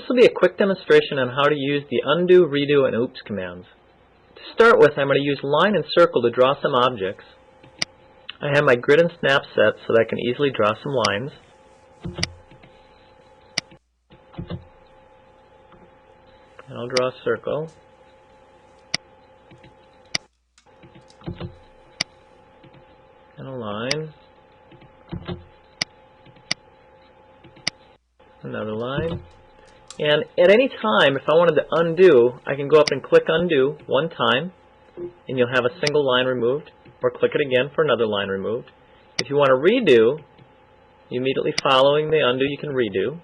will be a quick demonstration on how to use the undo, redo, and oops commands. To start with, I'm going to use line and circle to draw some objects. I have my grid and snap set so that I can easily draw some lines. And I'll draw a circle. And a line. Another line. And at any time, if I wanted to undo, I can go up and click undo one time, and you'll have a single line removed, or click it again for another line removed. If you want to redo, immediately following the undo, you can redo.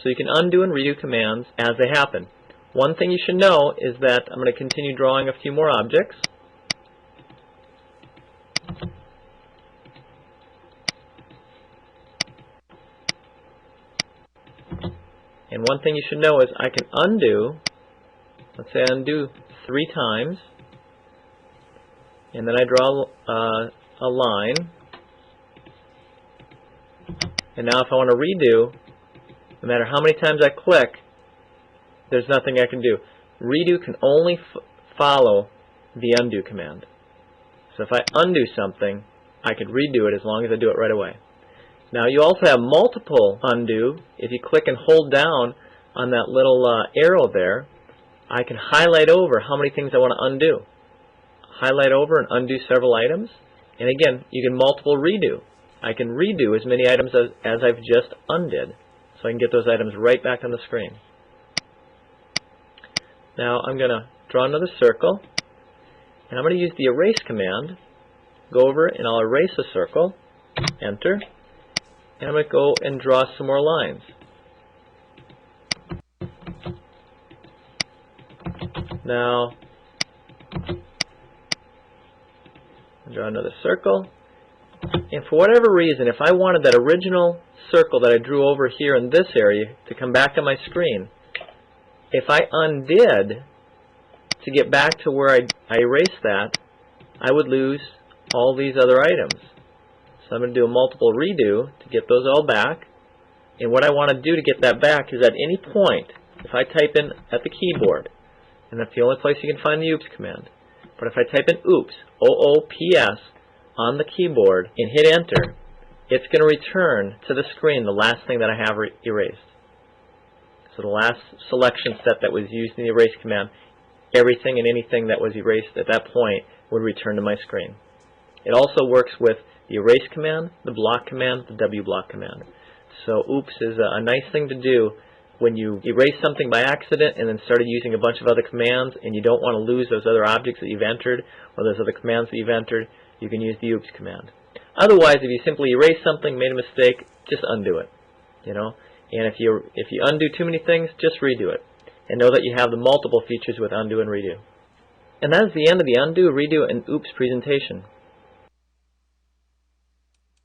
So you can undo and redo commands as they happen. One thing you should know is that I'm going to continue drawing a few more objects. And one thing you should know is I can undo, let's say I undo 3 times, and then I draw a line. And now if I want to redo, no matter how many times I click, there's nothing I can do. Redo can only follow the undo command. So if I undo something, I could redo it as long as I do it right away. Now you also have multiple undo. If you click and hold down on that little arrow there, I can highlight over how many things I want to undo. Highlight over and undo several items. And again, you can multiple redo. I can redo as many items as I've just undid. So I can get those items right back on the screen. Now I'm going to draw another circle. And I'm going to use the erase command. Go over and I'll erase a circle. Enter. And I'm going to go and draw some more lines. Now, I'll draw another circle. And for whatever reason, if I wanted that original circle that I drew over here in this area to come back on my screen, if I undid to get back to where I erased that, I would lose all these other items. So I'm going to do a multiple redo to get those all back. And what I want to do to get that back is at any point, if I type in at the keyboard, and that's the only place you can find the oops command, but if I type in oops, O-O-P-S, on the keyboard and hit enter, it's going to return to the screen the last thing that I have erased. So the last selection set that was used in the erase command, everything and anything that was erased at that point would return to my screen. It also works with the erase command, the block command, the W block command. So oops is a nice thing to do when you erase something by accident and then started using a bunch of other commands and you don't want to lose those other objects that you've entered or those other commands that you've entered. You can use the oops command. Otherwise, if you simply erase something, made a mistake, just undo it. And if you undo too many things, just redo it. And know that you have the multiple features with undo and redo. And that is the end of the undo, redo, and oops presentation.